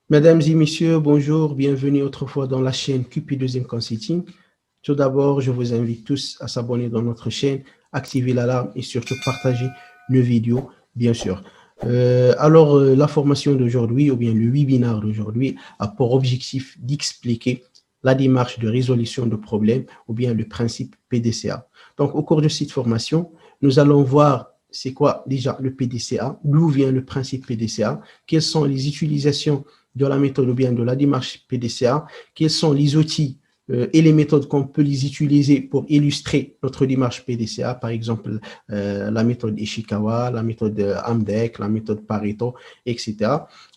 Mesdames et messieurs, bonjour, bienvenue autrefois dans la chaîne QP2M Consulting. Tout d'abord, je vous invite tous à s'abonner dans notre chaîne, activer l'alarme et surtout partager nos vidéos, bien sûr. La formation d'aujourd'hui, ou bien le webinaire d'aujourd'hui, a pour objectif d'expliquer la démarche de résolution de problèmes, ou bien le principe PDCA. Donc, au cours de cette formation, nous allons voir c'est quoi déjà le PDCA, d'où vient le principe PDCA, quelles sont les utilisations de la méthode ou bien de la démarche PDCA, quels sont les outils et les méthodes qu'on peut les utiliser pour illustrer notre démarche PDCA, par exemple la méthode Ishikawa, la méthode AMDEC, la méthode Pareto, etc.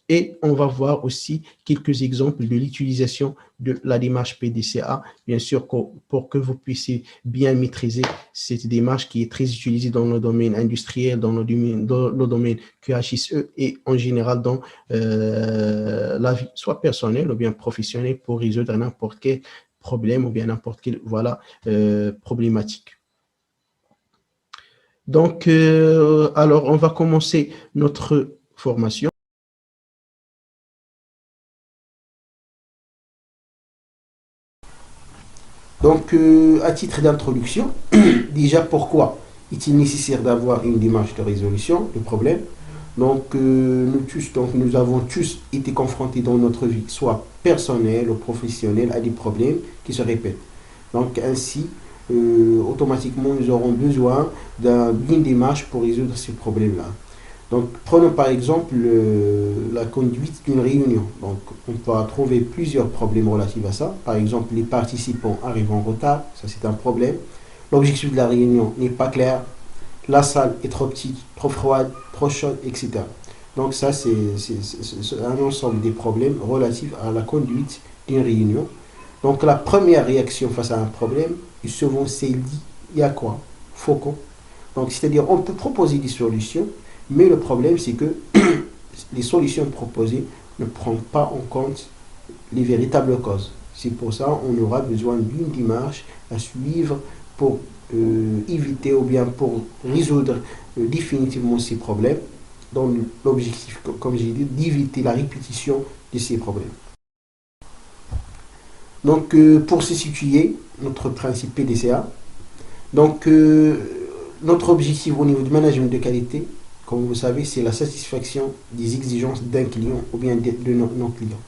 Et on va voir aussi quelques exemples de l'utilisation de la démarche PDCA, bien sûr, pour que vous puissiez bien maîtriser cette démarche qui est très utilisée dans le domaine industriel, dans le domaine QHSE et en général dans la vie, soit personnelle ou bien professionnelle, pour résoudre n'importe quel problème ou bien n'importe quelle problématique. Donc, alors, on va commencer notre formation. Donc, à titre d'introduction, déjà pourquoi est-il nécessaire d'avoir une démarche de résolution de problème? Donc, nous avons tous été confrontés dans notre vie, soit personnelle ou professionnelle, à des problèmes qui se répètent. Donc, ainsi, automatiquement, nous aurons besoin d'une démarche pour résoudre ces problèmes-là. Donc, prenons par exemple la conduite d'une réunion. Donc, on peut trouver plusieurs problèmes relatifs à ça. Par exemple, les participants arrivent en retard, ça c'est un problème. L'objectif de la réunion n'est pas clair, la salle est trop petite, trop froide, trop chaude, etc. Donc ça, c'est un ensemble des problèmes relatifs à la conduite d'une réunion. Donc la première réaction face à un problème est souvent celle dit, il y a quoi? Faut qu'on. Donc c'est-à-dire, on peut proposer des solutions, mais le problème, c'est que les solutions proposées ne prennent pas en compte les véritables causes. C'est pour ça qu'on aura besoin d'une démarche à suivre pour éviter ou bien pour résoudre définitivement ces problèmes, dans l'objectif, comme j'ai dit, d'éviter la répétition de ces problèmes. Donc, pour se situer, notre principe PDCA, donc, notre objectif au niveau du management de qualité, comme vous savez, c'est la satisfaction des exigences d'un client ou bien de nos clients.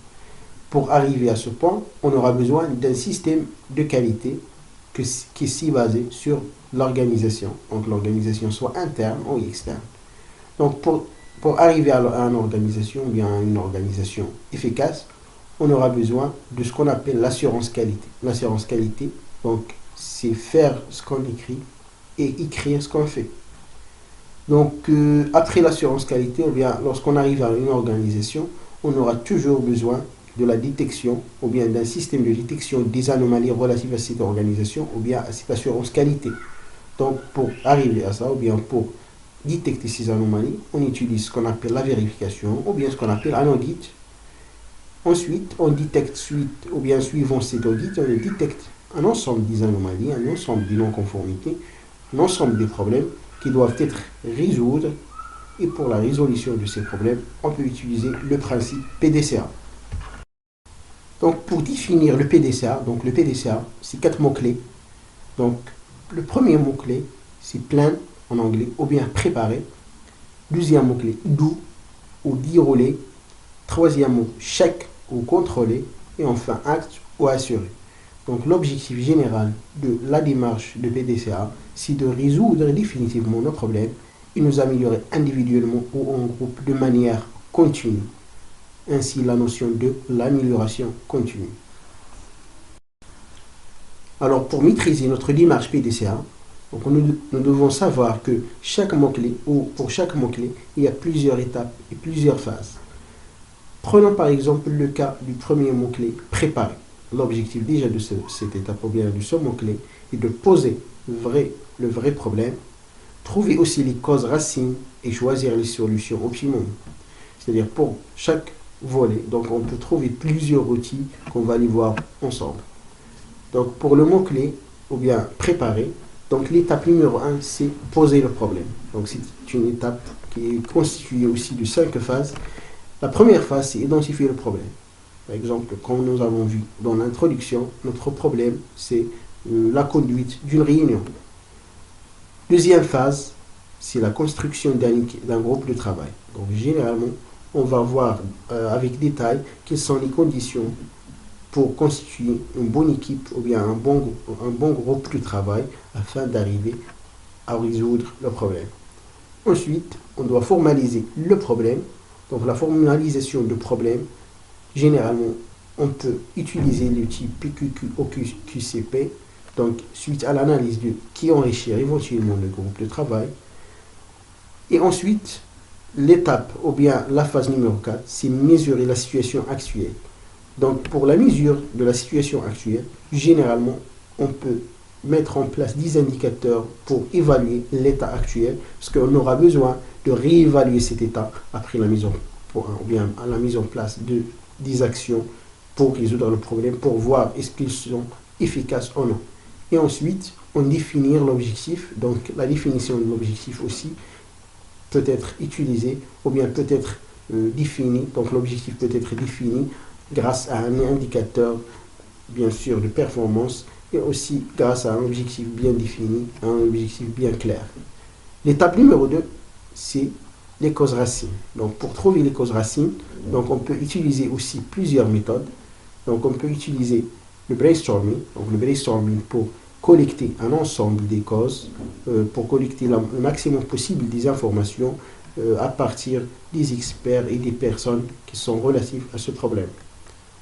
Pour arriver à ce point, on aura besoin d'un système de qualité qui est si basé sur l'organisation. Donc l'organisation soit interne ou externe. Donc pour arriver à une organisation, bien une organisation efficace, on aura besoin de ce qu'on appelle l'assurance qualité. L'assurance qualité, donc c'est faire ce qu'on écrit et écrire ce qu'on fait. Donc après l'assurance qualité, ou bien lorsqu'on arrive à une organisation, on aura toujours besoin de la détection ou bien d'un système de détection des anomalies relatives à cette organisation ou bien à cette assurance qualité. Donc pour arriver à ça ou bien pour détecter ces anomalies, on utilise ce qu'on appelle la vérification ou bien ce qu'on appelle un audit. Ensuite, on détecte suite ou bien suivant cet audit, on détecte un ensemble des anomalies, un ensemble des non-conformités, un ensemble des problèmes qui doivent être résolus. Et pour la résolution de ces problèmes, on peut utiliser le principe PDCA. Donc, pour définir le PDCA, donc le PDCA, c'est 4 mots-clés. Donc, le premier mot-clé, c'est plan en anglais, ou bien préparer. Deuxième mot-clé, do ou dérouler. Troisième mot, check ou contrôler. Et enfin, acte ou assurer. Donc, l'objectif général de la démarche de PDCA, c'est de résoudre définitivement nos problèmes et nous améliorer individuellement ou en groupe de manière continue. Ainsi la notion de l'amélioration continue. Alors pour maîtriser notre démarche PDCA, donc nous devons savoir que chaque mot-clé, ou pour chaque mot-clé, il y a plusieurs étapes et plusieurs phases. Prenons par exemple le cas du premier mot-clé, préparer. L'objectif déjà de cette étape ou bien de ce mot-clé est de poser le vrai problème, trouver aussi les causes racines et choisir les solutions optimales. C'est-à-dire pour chaque volet. Donc on peut trouver plusieurs outils qu'on va aller voir ensemble. Donc pour le mot-clé, ou bien préparer, donc l'étape numéro 1, c'est poser le problème. Donc c'est une étape qui est constituée aussi de 5 phases. La première phase, c'est identifier le problème. Par exemple, comme nous avons vu dans l'introduction, notre problème, c'est la conduite d'une réunion. Deuxième phase, c'est la construction d'un groupe de travail. Donc, généralement, on va voir avec détail quelles sont les conditions pour constituer une bonne équipe ou bien un bon groupe de travail afin d'arriver à résoudre le problème. Ensuite, on doit formaliser le problème. Donc, la formalisation du problème, généralement, on peut utiliser l'outil PQQ ou QCP. Donc, suite à l'analyse de qui enrichir éventuellement le groupe de travail. Et ensuite, l'étape ou bien la phase numéro 4, c'est mesurer la situation actuelle. Donc, pour la mesure de la situation actuelle, généralement, on peut mettre en place 10 indicateurs pour évaluer l'état actuel, parce qu'on aura besoin de réévaluer cet état après la mise en place de 10 actions pour résoudre le problème, pour voir est-ce qu'ils sont efficaces ou non. Et ensuite, on définit l'objectif. Donc, la définition de l'objectif aussi peut être utilisée ou bien peut être définie. Donc, l'objectif peut être défini grâce à un indicateur, bien sûr, de performance et aussi grâce à un objectif bien défini, un objectif bien clair. L'étape numéro 2, c'est les causes racines. Donc, pour trouver les causes racines, donc on peut utiliser aussi plusieurs méthodes. Donc, on peut utiliser le brainstorming. Donc, le brainstorming pour collecter un ensemble des causes, pour collecter le maximum possible des informations à partir des experts et des personnes qui sont relatives à ce problème.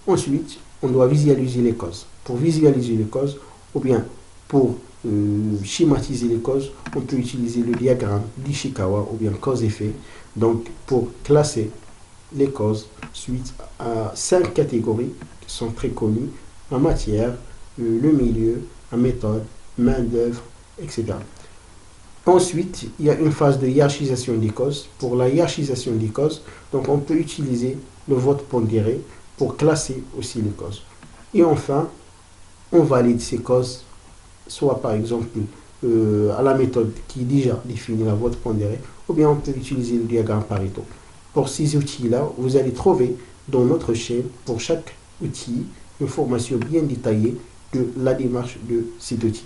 Ensuite, on doit visualiser les causes. Pour visualiser les causes, ou bien pour schématiser les causes, on peut utiliser le diagramme d'Ishikawa ou bien cause-effet. Donc, pour classer les causes suite à 5 catégories qui sont très connues: la matière, le milieu, la méthode, main-d'œuvre, etc. Ensuite, il y a une phase de hiérarchisation des causes. Pour la hiérarchisation des causes, donc on peut utiliser le vote pondéré pour classer aussi les causes. Et enfin, on valide ces causes, soit par exemple à la méthode qui déjà définit la vote pondérée, ou bien on peut utiliser le diagramme Pareto. Pour ces outils-là, vous allez trouver dans notre chaîne, pour chaque outil, une formation bien détaillée de la démarche de cet outil.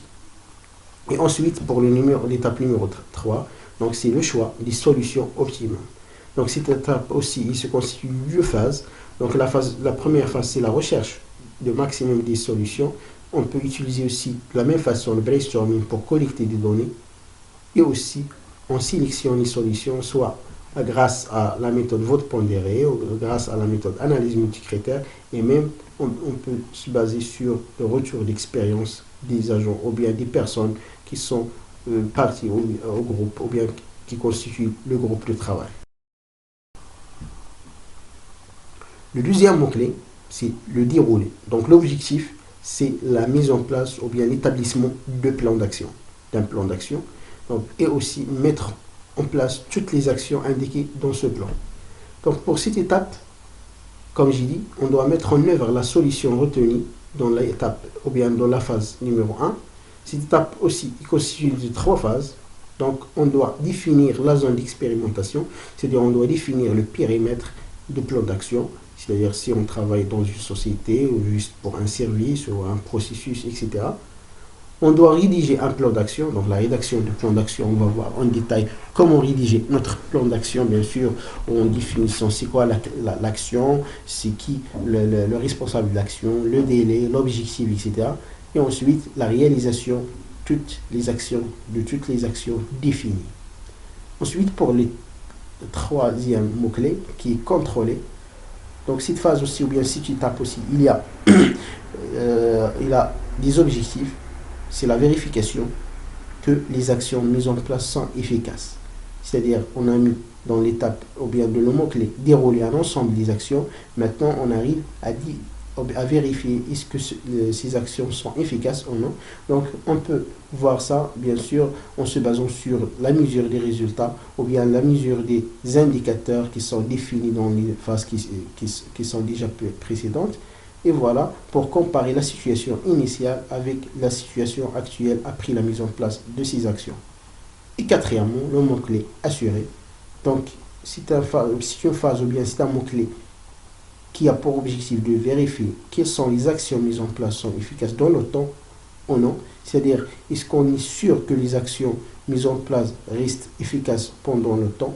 Et ensuite, pour l'étape numéro 3, donc c'est le choix des solutions optimales. Donc cette étape aussi, il se constitue de deux phases. Donc la première phase, c'est la recherche de maximum des solutions. On peut utiliser aussi de la même façon le brainstorming pour collecter des données. Et aussi, on sélectionne les solutions, soit grâce à la méthode vote pondéré ou grâce à la méthode analyse multicritère, et même on peut se baser sur le retour d'expérience des agents ou bien des personnes qui sont parties au groupe ou bien qui constituent le groupe de travail. Le deuxième mot-clé, c'est le déroulé. Donc l'objectif, c'est la mise en place ou bien l'établissement d'un plan d'action. Et aussi mettre en place toutes les actions indiquées dans ce plan. Donc pour cette étape, comme j'ai dit, on doit mettre en œuvre la solution retenue dans l'étape ou bien dans la phase numéro 1. Cette étape aussi est constituée de 3 phases. Donc on doit définir la zone d'expérimentation, c'est-à-dire on doit définir le périmètre de plan d'action, c'est-à-dire si on travaille dans une société ou juste pour un service ou un processus, etc. On doit rédiger un plan d'action. Donc la rédaction du plan d'action, on va voir en détail comment rédiger notre plan d'action, bien sûr, en définissant c'est quoi l'action, c'est qui le responsable de l'action, le délai, l'objectif, etc. Et ensuite, la réalisation de toutes les actions définies. Ensuite, pour le troisième mot-clé, qui est contrôler. Donc cette phase aussi, ou bien cette étape aussi, il y a des objectifs. C'est la vérification que les actions mises en place sont efficaces. C'est-à-dire, on a mis dans l'étape, ou bien de le mot-clé, dérouler un ensemble des actions. Maintenant, on arrive à vérifier est-ce que ces actions sont efficaces ou non. Donc, on peut voir ça, bien sûr, en se basant sur la mesure des résultats ou bien la mesure des indicateurs qui sont définis dans les phases qui sont déjà précédentes. Et voilà, pour comparer la situation initiale avec la situation actuelle après la mise en place de ces actions. Et quatrièmement, le mot-clé assuré. Donc, une phase ou bien c'est un mot-clé qui a pour objectif de vérifier quelles sont les actions mises en place sont efficaces dans le temps ou non. C'est-à-dire, est-ce qu'on est sûr que les actions mises en place restent efficaces pendant le temps.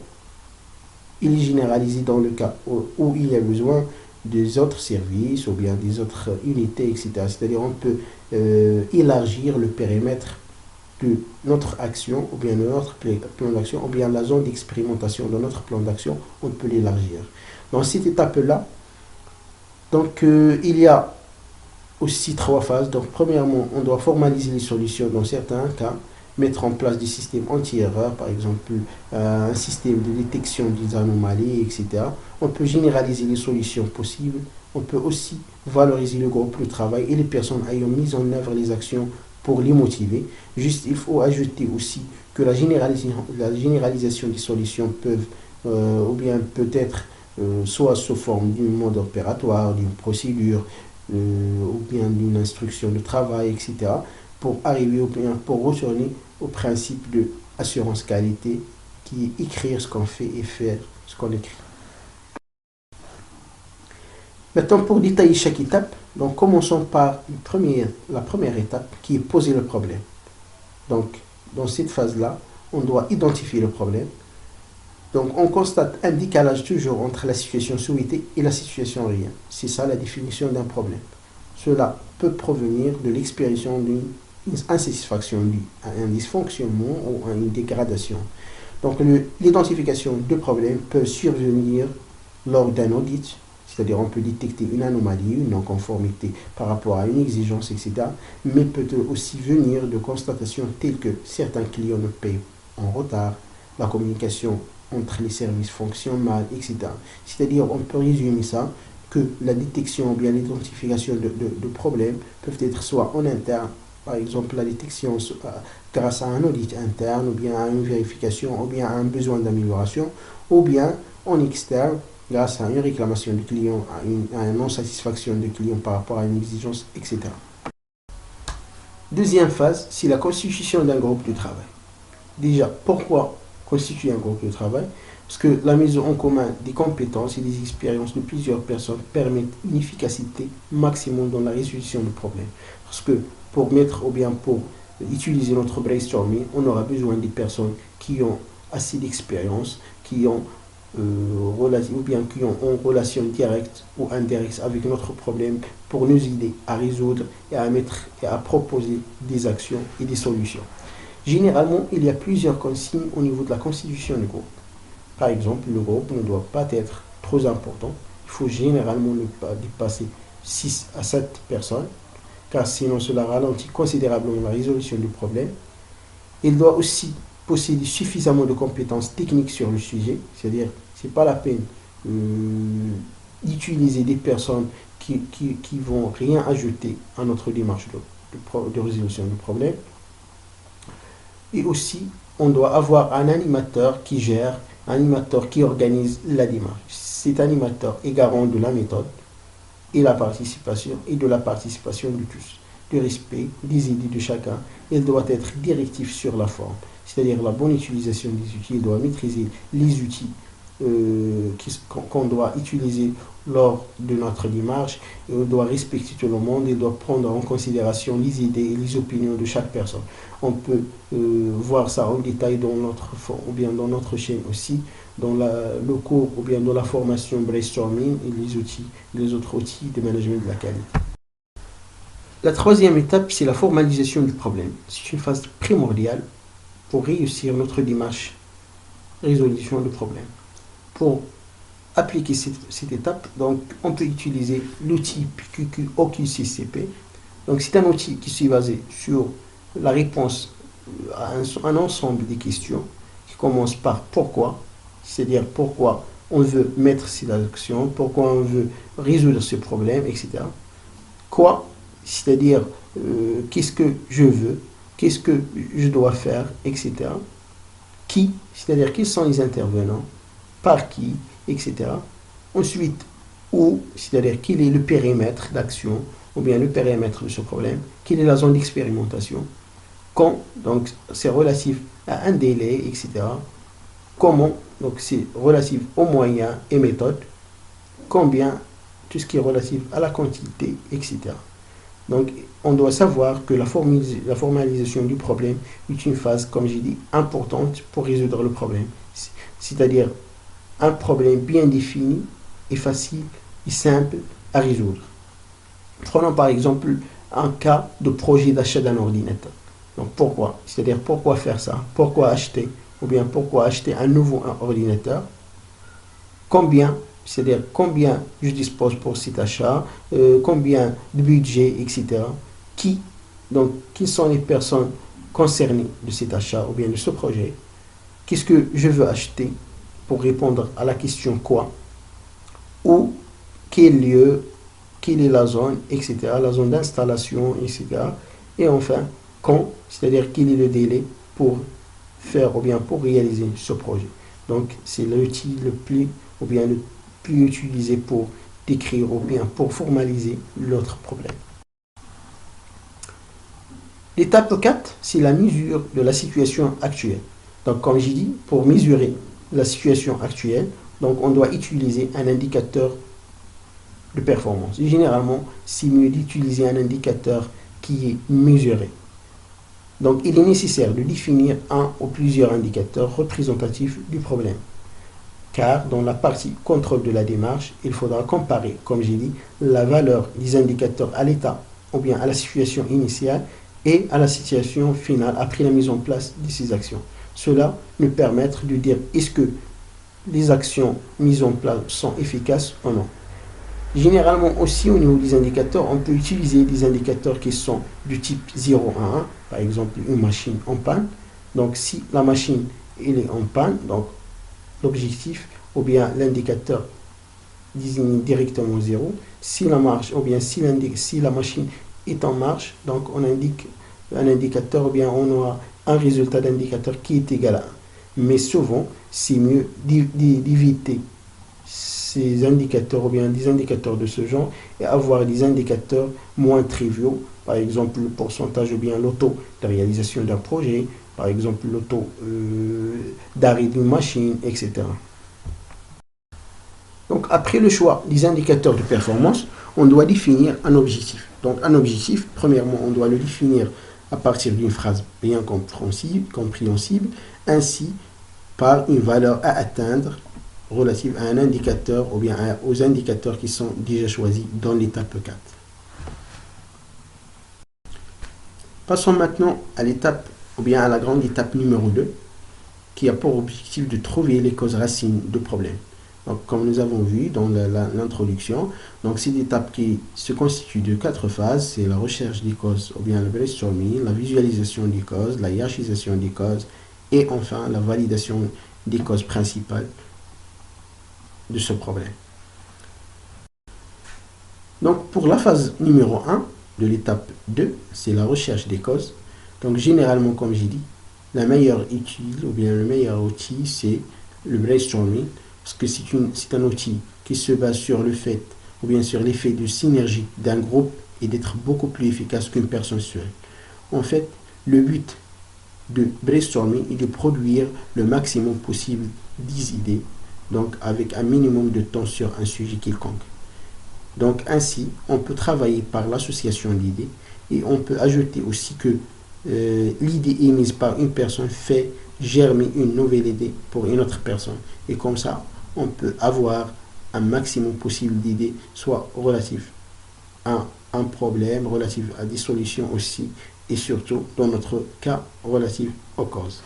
Il est généralisé dans le cas où il y a besoin des autres services ou bien des autres unités, etc. C'est-à-dire, on peut élargir le périmètre de notre action ou bien de notre plan d'action ou bien la zone d'expérimentation de notre plan d'action, on peut l'élargir. Dans cette étape-là, donc il y a aussi trois phases. Donc premièrement, on doit formaliser les solutions dans certains cas, mettre en place des systèmes anti-erreurs, par exemple un système de détection des anomalies, etc. On peut généraliser les solutions possibles. On peut aussi valoriser le groupe de travail et les personnes ayant mis en œuvre les actions pour les motiver. Juste, il faut ajouter aussi que la généralisation des solutions peuvent, ou bien peut-être, soit sous forme d'un mode opératoire, d'une procédure, ou bien d'une instruction de travail, etc., pour arriver pour retourner au principe de assurance qualité, qui est écrire ce qu'on fait et faire ce qu'on écrit. Maintenant, pour détailler chaque étape, donc commençons par la première étape qui est poser le problème. Donc, dans cette phase-là, on doit identifier le problème. Donc, on constate un décalage toujours entre la situation souhaitée et la situation réelle. C'est ça la définition d'un problème. Cela peut provenir de l'expression d'une insatisfaction due à un dysfonctionnement ou à une dégradation. Donc, l'identification de problèmes peut survenir lors d'un audit, c'est-à-dire on peut détecter une anomalie, une non-conformité par rapport à une exigence, etc. Mais peut aussi venir de constatations telles que certains clients ne payent en retard, la communication entre les services fonctionne mal, etc. C'est-à-dire, on peut résumer ça, que la détection ou bien l'identification de problèmes peuvent être soit en interne, par exemple la détection grâce à un audit interne, ou bien à une vérification, ou bien à un besoin d'amélioration, ou bien en externe, grâce à une réclamation du client, à une non-satisfaction du client par rapport à une exigence, etc. Deuxième phase, c'est la constitution d'un groupe de travail. Déjà, pourquoi constituer un groupe de travail? Parce que la mise en commun des compétences et des expériences de plusieurs personnes permettent une efficacité maximum dans la résolution du problème. Parce que pour mettre ou bien pour utiliser notre brainstorming, on aura besoin des personnes qui ont assez d'expérience, qui ont ou bien qui ont en relation directe ou indirecte avec notre problème pour nous aider à résoudre et à proposer des actions et des solutions. Généralement, il y a plusieurs consignes au niveau de la constitution du groupe. Par exemple, le groupe ne doit pas être trop important. Il faut généralement ne pas dépasser 6 à 7 personnes, car sinon cela ralentit considérablement la résolution du problème. Il doit aussi posséder suffisamment de compétences techniques sur le sujet, c'est-à-dire ce n'est pas la peine d'utiliser des personnes qui vont rien ajouter à notre démarche de résolution du problème. Et aussi, on doit avoir un animateur qui gère, un animateur qui organise la démarche. Cet animateur est garant de la méthode et de la participation de tous, du respect des idées de chacun. Il doit être directif sur la forme, c'est-à-dire la bonne utilisation des outils. Il doit maîtriser les outils qu'on doit utiliser lors de notre démarche. Il doit respecter tout le monde. Il doit prendre en considération les idées et les opinions de chaque personne. On peut voir ça en détail dans notre chaîne aussi, dans le cours ou bien dans la formation brainstorming et les autres outils de management de la qualité. La troisième étape, c'est la formalisation du problème. C'est une phase primordiale pour réussir notre démarche résolution du problème. Pour appliquer cette étape, donc, on peut utiliser l'outil OQCCP. Donc, c'est un outil qui est basé sur la réponse à un ensemble de questions qui commence par pourquoi, c'est-à-dire pourquoi on veut mettre cette action, pourquoi on veut résoudre ce problème, etc. Quoi, c'est-à-dire qu'est-ce que je veux, qu'est-ce que je dois faire, etc. Qui, c'est-à-dire quels sont les intervenants, par qui, etc. Ensuite, où, c'est-à-dire quel est le périmètre d'action, ou bien le périmètre de ce problème, quelle est la zone d'expérimentation, quand, donc c'est relatif à un délai, etc. comment, donc c'est relatif aux moyens et méthodes, combien, tout ce qui est relatif à la quantité, etc. Donc, on doit savoir que la formalisation du problème est une phase, comme j'ai dit, importante pour résoudre le problème. C'est-à-dire un problème bien défini et facile et simple à résoudre. Prenons par exemple un cas de projet d'achat d'un ordinateur. Donc, pourquoi? C'est-à-dire, pourquoi faire ça? Pourquoi acheter? Ou bien, pourquoi acheter un nouveau ordinateur? Combien, c'est-à-dire combien je dispose pour cet achat, combien de budget, etc. Qui, donc, qui sont les personnes concernées de cet achat ou bien de ce projet? Qu'est-ce que je veux acheter pour répondre à la question quoi? Où, quel lieu, quelle est la zone, etc. La zone d'installation, etc. Et enfin, quand, c'est-à-dire quel est le délai pour faire ou bien pour réaliser ce projet. Donc, c'est l'outil le plus ou bien le plus utilisé pour décrire ou bien pour formaliser l'autre problème. L'étape 4, c'est la mesure de la situation actuelle. Donc, comme j'ai dit, pour mesurer la situation actuelle, donc on doit utiliser un indicateur de performance. Et généralement, c'est mieux d'utiliser un indicateur qui est mesuré. Donc, il est nécessaire de définir un ou plusieurs indicateurs représentatifs du problème. Car dans la partie contrôle de la démarche, il faudra comparer, comme j'ai dit, la valeur des indicateurs à l'état ou bien à la situation initiale et à la situation finale après la mise en place de ces actions. Cela nous permettra de dire est-ce que les actions mises en place sont efficaces ou non. Généralement aussi au niveau des indicateurs, on peut utiliser des indicateurs qui sont du type 0 à 1, par exemple une machine en panne. Donc si la machine elle est en panne, donc l'objectif ou bien l'indicateur désigne directement 0. Si la marche ou bien si la machine est en marche, donc on indique un indicateur ou bien on aura un résultat d'indicateur qui est égal à 1. Mais souvent, c'est mieux d'éviter ces indicateurs ou bien des indicateurs de ce genre et avoir des indicateurs moins triviaux, par exemple le pourcentage ou bien le taux de réalisation d'un projet, par exemple le taux d'arrêt d'une machine, etc. Donc après le choix des indicateurs de performance, on doit définir un objectif. Donc un objectif, premièrement, on doit le définir à partir d'une phrase bien compréhensible, ainsi par une valeur à atteindre relative à un indicateur ou bien aux indicateurs qui sont déjà choisis dans l'étape 4. Passons maintenant à l'étape ou bien à la grande étape numéro 2 qui a pour objectif de trouver les causes racines de problèmes. Donc, comme nous avons vu dans l'introduction, donc c'est une étape qui se constitue de 4 phases, c'est la recherche des causes ou bien le brainstorming, la visualisation des causes, la hiérarchisation des causes et enfin la validation des causes principales de ce problème. Donc pour la phase numéro 1 de l'étape 2, c'est la recherche des causes. Donc généralement, comme j'ai dit, la meilleure étude ou bien le meilleur outil, c'est le brainstorming, parce que c'est un outil qui se base sur le fait ou bien sur l'effet de synergie d'un groupe et d'être beaucoup plus efficace qu'une personne seule. En fait, le but de brainstorming est de produire le maximum possible des idées, donc avec un minimum de temps sur un sujet quelconque. Donc ainsi, on peut travailler par l'association d'idées et on peut ajouter aussi que l'idée émise par une personne fait germer une nouvelle idée pour une autre personne. Et comme ça, on peut avoir un maximum possible d'idées, soit relatives à un problème, relatives à des solutions aussi, et surtout, dans notre cas, relatives aux causes.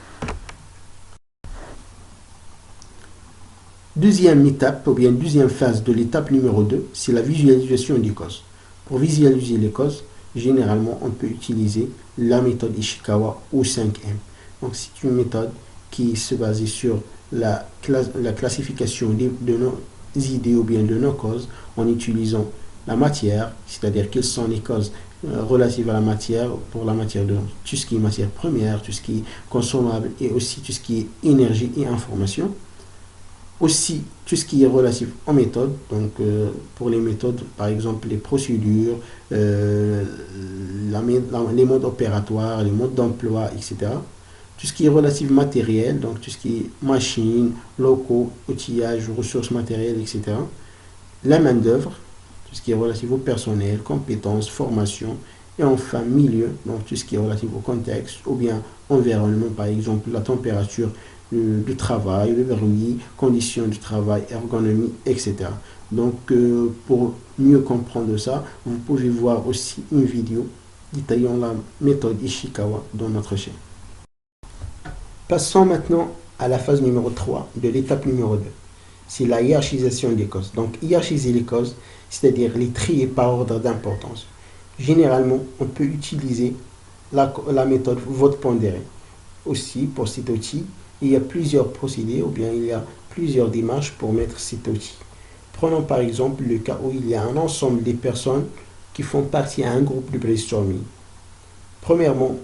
Deuxième étape, ou bien deuxième phase de l'étape numéro 2, c'est la visualisation des causes. Pour visualiser les causes, généralement, on peut utiliser la méthode Ishikawa ou 5M. Donc, c'est une méthode qui se base sur la classification de nos idées ou bien de nos causes en utilisant la matière, c'est-à-dire quelles sont les causes relatives à la matière, pour la matière de tout ce qui est matière première, tout ce qui est consommable et aussi tout ce qui est énergie et information. Aussi, tout ce qui est relatif aux méthodes, donc pour les méthodes, par exemple les procédures, les modes opératoires, les modes d'emploi, etc. tout ce qui est relatif matériel, donc tout ce qui est machines, locaux, outillage, ressources matérielles, etc. La main-d'œuvre, tout ce qui est relatif au personnel, compétences, formation, et enfin milieu, donc tout ce qui est relatif au contexte, ou bien environnement, par exemple la température du travail, le bruit, conditions du travail, ergonomie, etc. Donc pour mieux comprendre ça, vous pouvez voir aussi une vidéo détaillant la méthode Ishikawa dans notre chaîne. Passons maintenant à la phase numéro 3 de l'étape numéro 2. C'est la hiérarchisation des causes. Donc hiérarchiser les causes, c'est-à-dire les trier par ordre d'importance. Généralement, on peut utiliser la méthode vote pondéré. Aussi, pour cet outil, il y a plusieurs procédés ou bien il y a plusieurs démarches pour mettre cet outil. Prenons par exemple le cas où il y a un ensemble des personnes qui font partie à un groupe de brainstorming. Premièrement,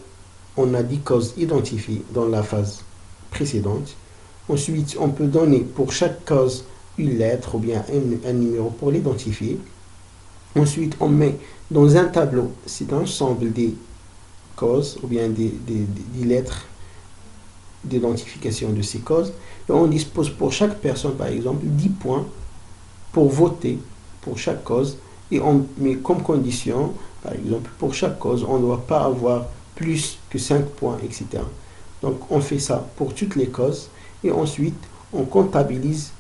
on a 10 causes identifiées dans la phase précédente. Ensuite, on peut donner pour chaque cause une lettre ou bien un numéro pour l'identifier. Ensuite, on met dans un tableau cet ensemble des causes ou bien des lettres d'identification de ces causes. Et on dispose pour chaque personne, par exemple, 10 points pour voter pour chaque cause. Et on met comme condition, par exemple, pour chaque cause, on ne doit pas avoir plus que 5 points, etc. Donc, on fait ça pour toutes les causes. Et ensuite, on comptabilise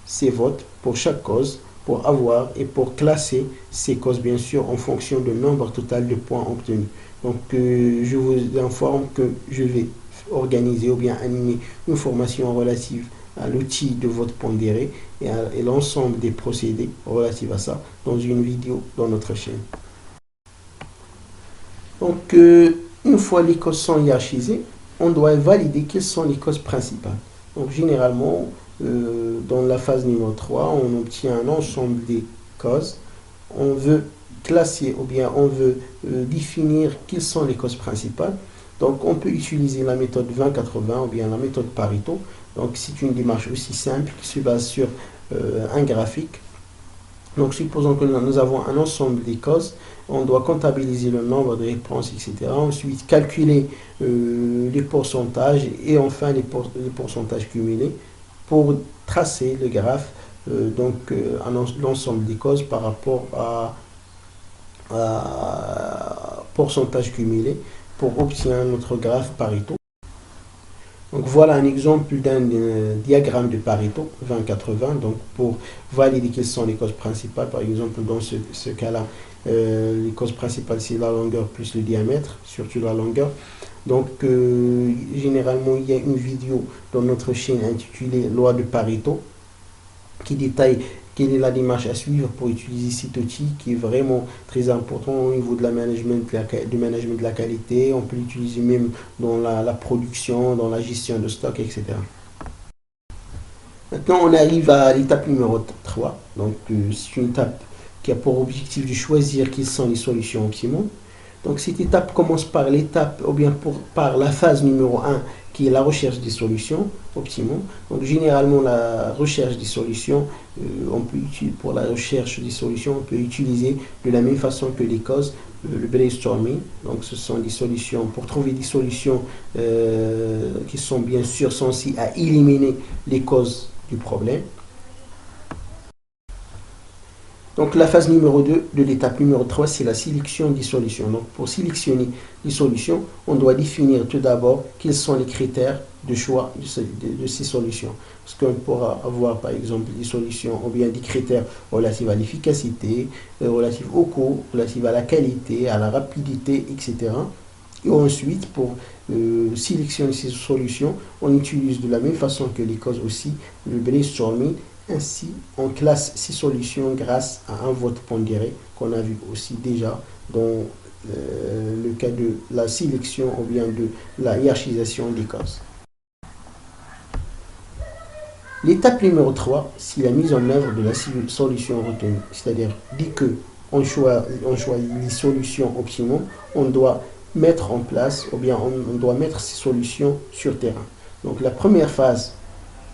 ces votes pour chaque cause pour avoir et pour classer ces causes, bien sûr, en fonction du nombre total de points obtenus. Donc, je vous informe que je vais organiser ou bien animer une formation relative à l'outil de vote pondéré et l'ensemble des procédés relatifs à ça dans une vidéo dans notre chaîne. Donc, une fois les causes sont hiérarchisées, on doit valider quelles sont les causes principales. Donc, généralement, dans la phase numéro 3, on obtient un ensemble des causes. On veut classer ou bien on veut définir quelles sont les causes principales. Donc, on peut utiliser la méthode 20-80 ou bien la méthode Pareto. Donc, c'est une démarche aussi simple qui se base sur un graphique. Donc, supposons que nous avons un ensemble des causes, on doit comptabiliser le nombre de réponses, etc. Ensuite, calculer les pourcentages et enfin les pourcentages cumulés pour tracer le graphe, l'ensemble des causes par rapport à pourcentage cumulé pour obtenir notre graphe Pareto. Donc voilà un exemple d'un diagramme de Pareto 20-80. Donc pour valider quelles sont les causes principales, par exemple dans ce cas-là, les causes principales c'est la longueur plus le diamètre, surtout la longueur. Donc généralement il y a une vidéo dans notre chaîne intitulée Loi de Pareto qui détaille quelle est la démarche à suivre pour utiliser cet outil qui est vraiment très important au niveau de la management de la qualité. On peut l'utiliser même dans la production, dans la gestion de stock, etc. Maintenant, on arrive à l'étape numéro 3. Donc, c'est une étape qui a pour objectif de choisir quelles sont les solutions optimales. Donc, cette étape commence par l'étape, ou bien par la phase numéro 1, qui est la recherche des solutions optimales. Donc, généralement, la recherche des solutions, pour la recherche des solutions, on peut utiliser de la même façon que les causes, le brainstorming. Donc, ce sont des solutions, pour trouver des solutions qui sont bien sûr censées à éliminer les causes du problème. Donc la phase numéro 2 de l'étape numéro 3, c'est la sélection des solutions. Donc pour sélectionner les solutions, on doit définir tout d'abord quels sont les critères de choix de ces solutions. Parce qu'on pourra avoir par exemple des solutions ou bien des critères relatifs à l'efficacité, relatifs au coût, relatifs à la qualité, à la rapidité, etc. Et ensuite, pour sélectionner ces solutions, on utilise de la même façon que les causes aussi le brainstorming. Ainsi, on classe ces solutions grâce à un vote pondéré qu'on a vu aussi déjà dans le cas de la sélection ou bien de la hiérarchisation des causes. L'étape numéro 3, c'est la mise en œuvre de la solution retenue. C'est-à-dire, dès qu'on choisit les solutions optimales, on doit mettre en place ou bien on doit mettre ces solutions sur terrain. Donc la première phase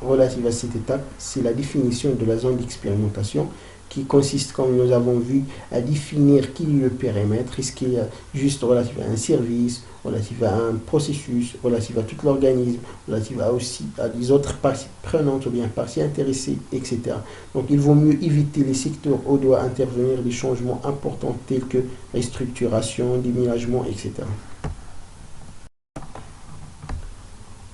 relative à cette étape, c'est la définition de la zone d'expérimentation qui consiste, comme nous avons vu, à définir qui est le périmètre, est-ce qu'il est juste relatif à un service relative à un processus, relative à tout l'organisme, relative à aussi à des autres parties prenantes ou bien parties intéressées, etc. Donc il vaut mieux éviter les secteurs où doit intervenir des changements importants tels que restructuration, déménagement, etc.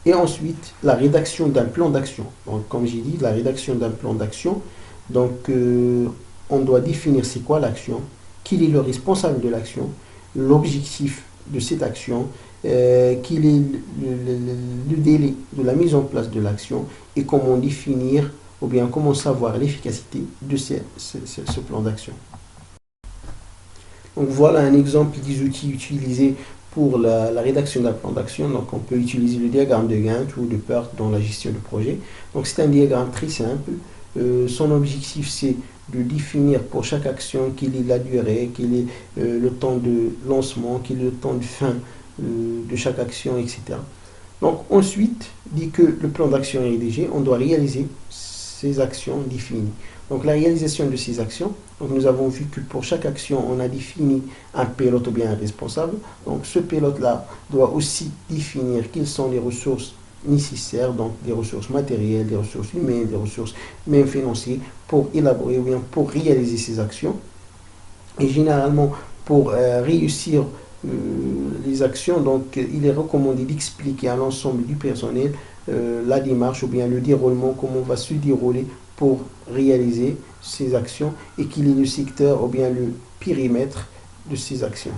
Et ensuite, la rédaction d'un plan d'action. Donc, comme j'ai dit, la rédaction d'un plan d'action. Donc, on doit définir c'est quoi l'action, qui est le responsable de l'action, l'objectif de cette action, quel est le délai de la mise en place de l'action et comment définir ou bien comment savoir l'efficacité de ce plan d'action. Donc voilà un exemple des outils utilisés pour la rédaction d'un plan d'action. Donc on peut utiliser le diagramme de Gantt ou de PERT dans la gestion de projet. Donc c'est un diagramme très simple. Son objectif c'est de définir pour chaque action quelle est la durée, quel est le temps de lancement, quel est le temps de fin de chaque action, etc. Donc ensuite, dès que le plan d'action est rédigé, on doit réaliser ces actions définies. Donc la réalisation de ces actions, donc nous avons vu que pour chaque action, on a défini un pilote ou bien un responsable. Donc ce pilote-là doit aussi définir quelles sont les ressources nécessaires, donc des ressources matérielles, des ressources humaines, des ressources même financières pour élaborer ou bien pour réaliser ces actions. Et généralement, pour réussir les actions, donc il est recommandé d'expliquer à l'ensemble du personnel la démarche ou bien le déroulement, comment va se dérouler pour réaliser ces actions et quel est le secteur ou bien le périmètre de ces actions.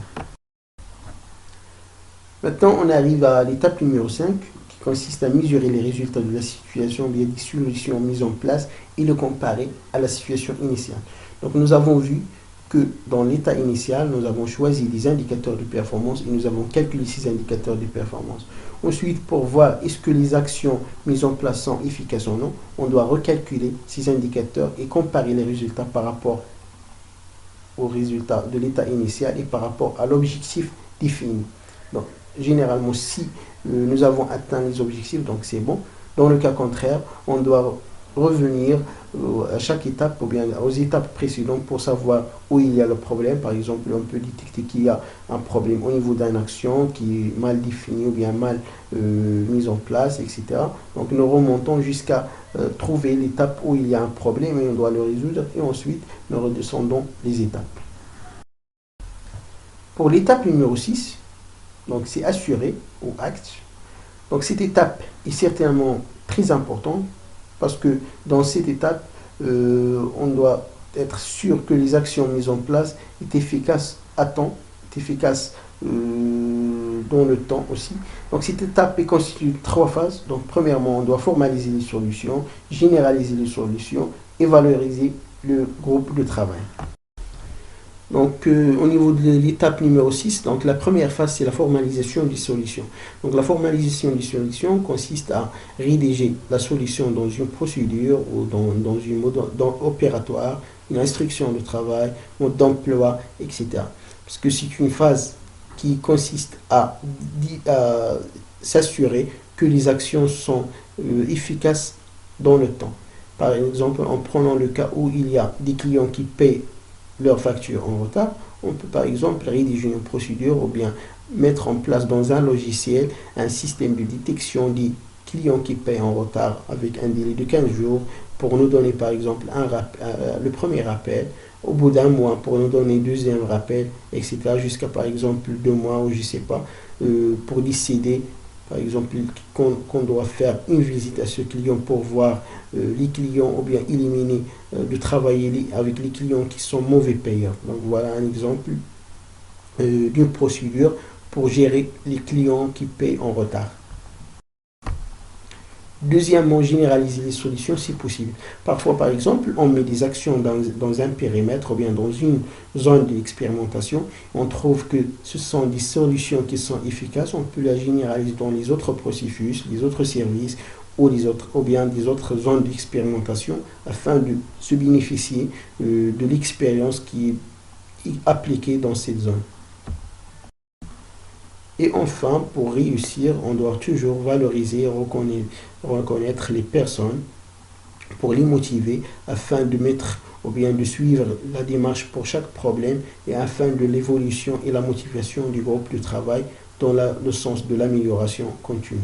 Maintenant, on arrive à l'étape numéro 5 qui consiste à mesurer les résultats de la situation, bien des solutions mises en place et le comparer à la situation initiale. Donc nous avons vu que dans l'état initial, nous avons choisi des indicateurs de performance et nous avons calculé ces indicateurs de performance. Ensuite, pour voir est-ce que les actions mises en place sont efficaces ou non, on doit recalculer ces indicateurs et comparer les résultats par rapport aux résultats de l'état initial et par rapport à l'objectif défini. Donc, généralement, si nous avons atteint les objectifs, donc c'est bon. Dans le cas contraire, on doit revenir à chaque étape ou bien aux étapes précédentes pour savoir où il y a le problème. Par exemple, on peut détecter qu'il y a un problème au niveau d'une action qui est mal définie ou bien mal mise en place, etc. Donc nous remontons jusqu'à trouver l'étape où il y a un problème et on doit le résoudre et ensuite nous redescendons les étapes. Pour l'étape numéro 6, donc c'est assurer ou acte. Donc cette étape est certainement très importante parce que dans cette étape, on doit être sûr que les actions mises en place est efficaces à temps, est efficaces dans le temps aussi. Donc cette étape est constituée de 3 phases. Donc premièrement, on doit formaliser les solutions, généraliser les solutions et valoriser le groupe de travail. Donc, au niveau de l'étape numéro 6, donc la première phase, c'est la formalisation des solutions. Donc, la formalisation des solutions consiste à rédiger la solution dans une procédure ou dans une mode opératoire, une instruction de travail, mode d'emploi, etc. Parce que c'est une phase qui consiste à s'assurer que les actions sont efficaces dans le temps. Par exemple, en prenant le cas où il y a des clients qui payent leurs factures en retard, on peut par exemple rédiger une procédure ou bien mettre en place dans un logiciel un système de détection des clients qui payent en retard avec un délai de 15 jours pour nous donner par exemple le premier rappel, au bout d'un mois pour nous donner le deuxième rappel, etc. jusqu'à par exemple 2 mois ou je ne sais pas, pour décider par exemple qu'on doit faire une visite à ce client pour voir les clients ou bien éliminer de travailler avec les clients qui sont mauvais payeurs. Donc voilà un exemple d'une procédure pour gérer les clients qui payent en retard. Deuxièmement, généraliser les solutions si possible. Parfois, par exemple, on met des actions dans un périmètre ou bien dans une zone d'expérimentation. On trouve que ce sont des solutions qui sont efficaces. On peut la généraliser dans les autres processus, les autres services ou bien des autres zones d'expérimentation afin de se bénéficier de l'expérience qui est appliquée dans cette zone. Et enfin, pour réussir, on doit toujours valoriser et reconnaître les personnes pour les motiver afin de mettre ou bien de suivre la démarche pour chaque problème et afin de l'évolution et la motivation du groupe de travail dans le sens de l'amélioration continue.